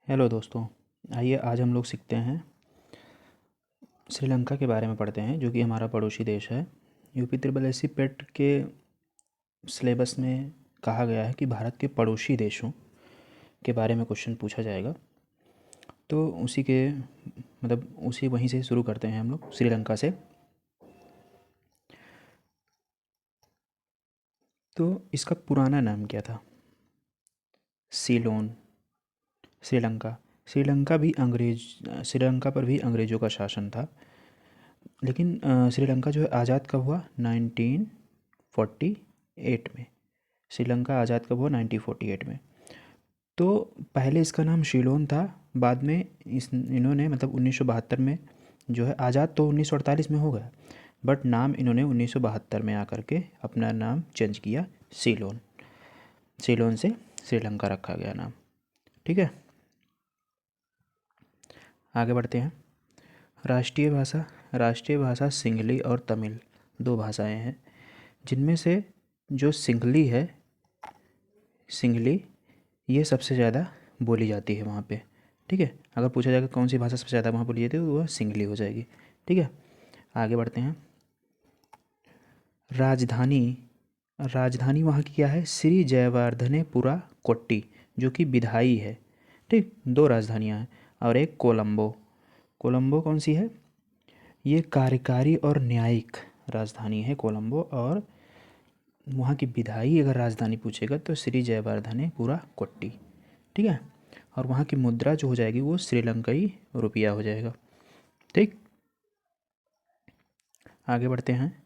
Hello दोस्तों। आइए आज हम लोग सीखते हैं श्रीलंका के बारे में पढ़ते हैं, जो कि हमारा पड़ोसी देश है। यूपी ट्रिपल एस सी पेट के सिलेबस में कहा गया है कि भारत के पड़ोसी देशों के बारे में क्वेश्चन पूछा जाएगा। तो उसी के उसी वहीं से शुरू करते हैं हम लोग, श्रीलंका से। तो इसका पुराना नाम क्या था? सीलोन। श्रीलंका। श्रीलंका पर भी अंग्रेज़ों का शासन था। लेकिन श्रीलंका जो है आज़ाद कब हुआ? 1948 में। श्रीलंका आज़ाद कब हुआ? 1948 में। तो पहले इसका नाम शिलोन था। बाद में इन्होंने 1972 में जो है, आज़ाद तो 1948 में हो गया, बट नाम इन्होंने 1972 में आकर के अपना नाम चेंज किया, सीलोन। सीलोन से श्रीलंका रखा गया नाम। ठीक है, आगे बढ़ते हैं। राष्ट्रीय भाषा सिंहली और तमिल, दो भाषाएं हैं, जिनमें से जो सिंहली ये सबसे ज़्यादा बोली जाती है वहाँ पे। ठीक है, अगर पूछा जाएगा कौन सी भाषा सबसे ज़्यादा वहाँ बोली जाती है, तो वह सिंहली हो जाएगी। ठीक है, आगे बढ़ते हैं। राजधानी राजधानी वहाँ की क्या है? श्री जयवर्धनेपुरा कोट्टी, जो कि विधायी है। ठीक, दो राजधानियाँ हैं, और एक कोलंबो। कोलंबो कौन सी है? ये कार्यकारी और न्यायिक राजधानी है कोलंबो। और वहाँ की विधायी अगर राजधानी पूछेगा तो श्री जयवर्धनेपुरा कोट्टी। ठीक है, और वहाँ की मुद्रा जो हो जाएगी वो श्रीलंकाई रुपया हो जाएगा। ठीक, आगे बढ़ते हैं।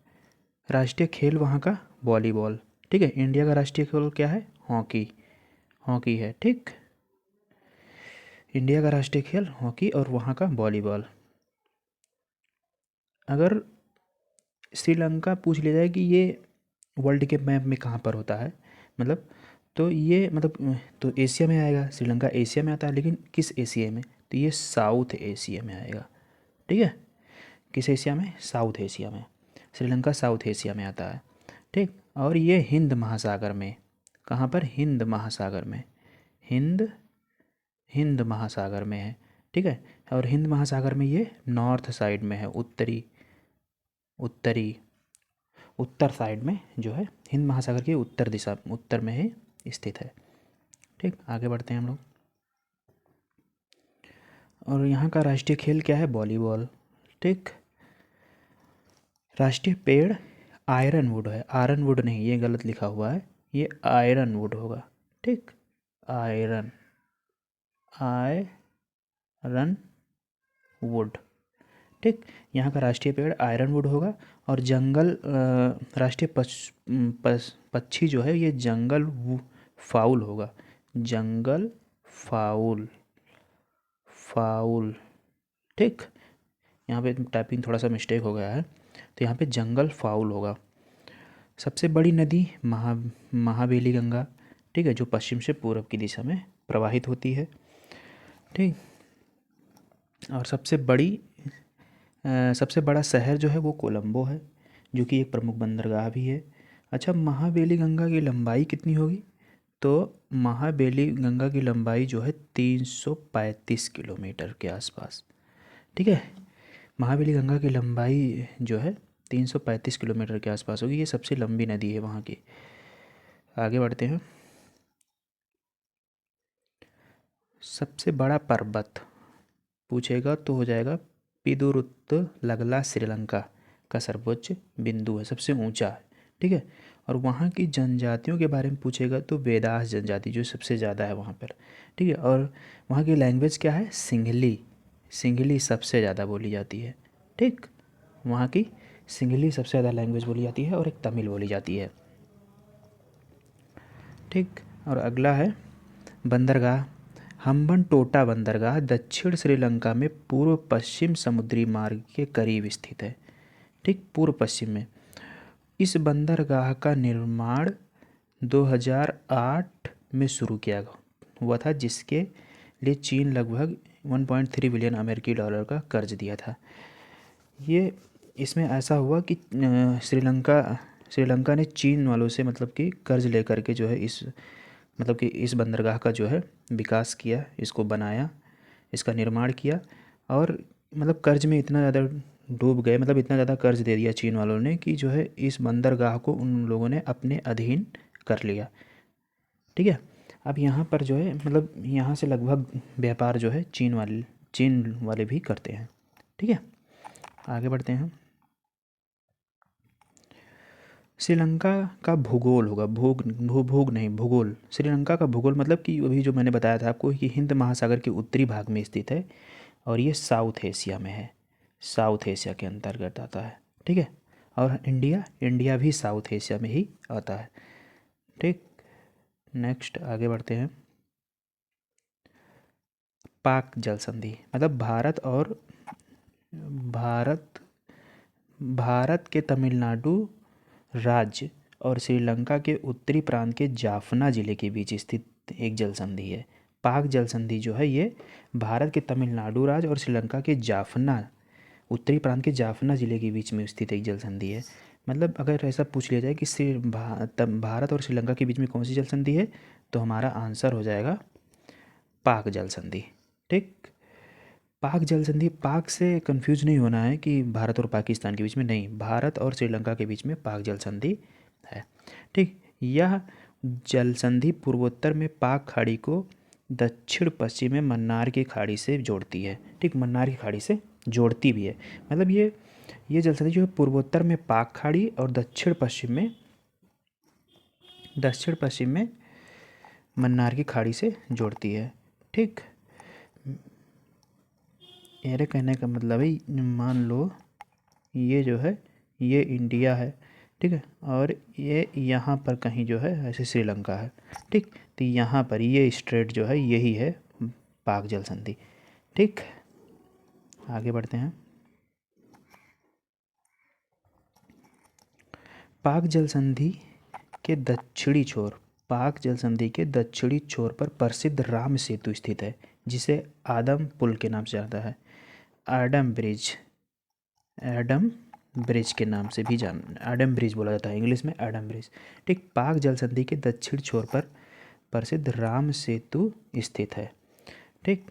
राष्ट्रीय खेल वहाँ का वॉलीबॉल। ठीक है, इंडिया का राष्ट्रीय खेल क्या है? हॉकी। हॉकी है। ठीक, इंडिया का राष्ट्रीय खेल हॉकी और वहाँ का वॉलीबॉल। अगर श्रीलंका पूछ लिया जाए कि ये वर्ल्ड के मैप में कहाँ पर होता है, मतलब तो ये तो एशिया में आएगा। श्रीलंका एशिया में आता है, लेकिन किस एशिया में? तो ये साउथ एशिया में आएगा। ठीक है, किस एशिया में? साउथ एशिया में। श्रीलंका साउथ एशिया में आता है। ठीक, और ये हिंद महासागर में, कहाँ पर? हिंद महासागर में। हिंद महासागर में है। ठीक है, और हिंद महासागर में ये नॉर्थ साइड में है, उत्तरी उत्तर साइड में जो है, हिंद महासागर के उत्तर दिशा, उत्तर में ही स्थित है। ठीक, आगे बढ़ते हैं हम लोग। और यहाँ का राष्ट्रीय खेल क्या है? वॉलीबॉल। ठीक, राष्ट्रीय पेड़ आयरन वुड है। आयरन वुड नहीं, ये गलत लिखा हुआ है, ये आयरन वुड होगा। ठीक, आयरन आयरन वुड। ठीक, यहाँ का राष्ट्रीय पेड़ आयरन वुड होगा। और जंगल राष्ट्रीय पक्षी जो है, ये जंगल फाउल होगा। जंगल फाउल। फाउल। ठीक, यहाँ पे टाइपिंग थोड़ा सा मिस्टेक हो गया है, तो यहाँ पे जंगल फाउल होगा। सबसे बड़ी नदी महाबेली गंगा। ठीक है, जो पश्चिम से पूरब की दिशा में प्रवाहित होती है। ठीक, और सबसे बड़ा शहर जो है वो कोलंबो है, जो कि एक प्रमुख बंदरगाह भी है। अच्छा, महाबेली गंगा की लंबाई कितनी होगी? तो महाबेली गंगा की लंबाई जो है 335 किलोमीटर के आसपास। ठीक है, महाबेली गंगा की लंबाई जो है 335 किलोमीटर के आसपास होगी। ये सबसे लंबी नदी है वहाँ की। आगे बढ़ते हैं। सबसे बड़ा पर्वत पूछेगा तो हो जाएगा पिदुरुत्त लगला, श्रीलंका का सर्वोच्च बिंदु है, सबसे ऊंचा है। ठीक है, और वहाँ की जनजातियों के बारे में पूछेगा तो वेदास जनजाति जो सबसे ज़्यादा है वहाँ पर। ठीक है, और वहाँ की लैंग्वेज क्या है? सिंहली। सिंहली सबसे ज़्यादा बोली जाती है। ठीक, वहाँ की सिंहली सबसे ज़्यादा लैंग्वेज बोली जाती है, और एक तमिल बोली जाती है। ठीक, और अगला है बंदरगाह। हम्बनटोटा बंदरगाह दक्षिण श्रीलंका में पूर्व पश्चिम समुद्री मार्ग के करीब स्थित है। ठीक, पूर्व पश्चिम में। इस बंदरगाह का निर्माण 2008 में शुरू किया हुआ था, जिसके लिए चीन लगभग 1.3 बिलियन अमेरिकी डॉलर का कर्ज दिया था। ये इसमें ऐसा हुआ कि श्रीलंका ने चीन वालों से कि कर्ज लेकर के जो है इस मतलब कि इस बंदरगाह का जो है विकास किया, इसको बनाया, इसका निर्माण किया। और मतलब कर्ज में इतना ज़्यादा डूब गए, मतलब इतना ज़्यादा कर्ज दे दिया चीन वालों ने कि जो है इस बंदरगाह को उन लोगों ने अपने अधीन कर लिया। ठीक है। अब यहाँ पर जो है मतलब यहाँ से लगभग व्यापार जो है चीन वाले भी करते हैं। ठीक है, आगे बढ़ते हैं। श्रीलंका का भूगोल होगा, भूगोल नहीं, भूगोल। श्रीलंका का भूगोल मतलब कि अभी जो मैंने बताया था आपको कि हिंद महासागर के उत्तरी भाग में स्थित है और ये साउथ एशिया में है, साउथ एशिया के अंतर्गत आता है। ठीक है। और इंडिया भी साउथ एशिया में ही आता है। ठीक। नेक्स्ट आगे बढ़ते हैं। पाक जल संधि मतलब भारत भारत के तमिलनाडु राज्य और श्रीलंका के उत्तरी प्रांत के जाफना जिले के बीच स्थित एक जल संधि है। पाक जल संधि जो है ये भारत के तमिलनाडु राज्य और श्रीलंका के जाफना, उत्तरी प्रांत के जाफना जिले के बीच में स्थित एक जल संधि है। मतलब अगर ऐसा पूछ लिया जाए कि भारत और श्रीलंका के बीच में कौन सी जल संधि है, तो हमारा आंसर हो जाएगा पाक जल संधि। ठीक। पाक जल संधि, पाक से कंफ्यूज नहीं होना है कि भारत और पाकिस्तान के बीच में, नहीं, भारत और श्रीलंका के बीच में पाक जल संधि है। ठीक। यह जल संधि पूर्वोत्तर में पाक खाड़ी को दक्षिण पश्चिम में मन्नार की खाड़ी से जोड़ती है। ठीक, मन्नार की खाड़ी से जोड़ती भी है। मतलब ये जल संधि जो है पूर्वोत्तर में पाक खाड़ी और दक्षिण पश्चिम में मन्नार की खाड़ी से जोड़ती है। ठीक। मेरे कहने का मतलब है, मान लो ये जो है ये इंडिया है, ठीक है, और ये यहाँ पर कहीं जो है ऐसे श्रीलंका है। ठीक। तो यहाँ पर ये स्ट्रेट जो है यही है पाक जल संधि। ठीक, आगे बढ़ते हैं। पाक जल संधि के दक्षिणी छोर पाक जल संधि के दक्षिणी छोर पर प्रसिद्ध राम सेतु स्थित है, जिसे आदम पुल के नाम से आता है। एडम ब्रिज, एडम ब्रिज के नाम से भी एडम ब्रिज बोला जाता है इंग्लिश में, एडम ब्रिज। ठीक। पाक जल संधि के दक्षिण छोर पर प्रसिद्ध राम सेतु स्थित है। ठीक।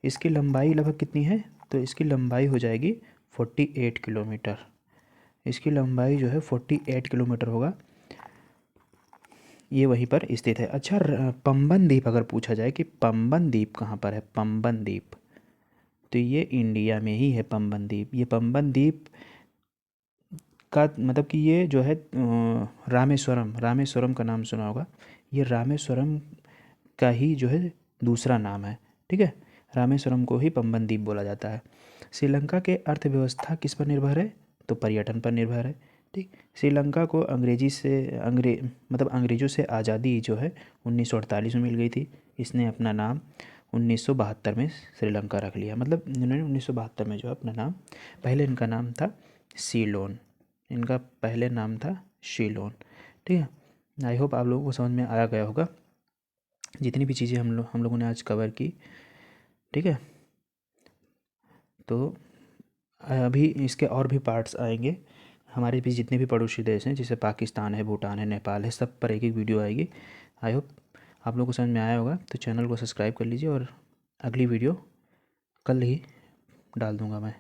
इसकी लंबाई लगभग कितनी है, तो इसकी लंबाई हो जाएगी 48 किलोमीटर। इसकी लंबाई जो है 48 किलोमीटर होगा। ये वहीं पर स्थित है। अच्छा, पंबन द्वीप अगर पूछा जाए कि पंबन द्वीप कहाँ पर है, पंबन द्वीप, तो ये इंडिया में ही है पंबन द्वीप। ये पंबन द्वीप का मतलब कि ये जो है रामेश्वरम का नाम सुना होगा, ये रामेश्वरम का ही जो है दूसरा नाम है। ठीक है, रामेश्वरम को ही पंबन द्वीप बोला जाता है। श्रीलंका के अर्थव्यवस्था किस पर निर्भर है, तो पर्यटन पर निर्भर है। ठीक। श्रीलंका को अंग्रेज़ों से आज़ादी जो है 1948 में मिल गई थी। इसने अपना नाम 1972 में श्रीलंका रख लिया। मतलब इन्होंने 1972 में जो है अपना नाम, पहले इनका नाम था सीलोन, इनका पहले नाम था शीलोन। ठीक है। आई होप आप लोगों को समझ में आया गया होगा जितनी भी चीज़ें हम लोगों ने आज कवर की। ठीक है, तो अभी इसके और भी पार्ट्स आएंगे। हमारे भी जितने भी पड़ोसी देश हैं, जैसे पाकिस्तान है, भूटान है, नेपाल है, सब पर एक एक वीडियो आएगी। आई होप आप लोगों को समझ में आया होगा। तो चैनल को सब्सक्राइब कर लीजिए और अगली वीडियो कल ही डाल दूँगा मैं।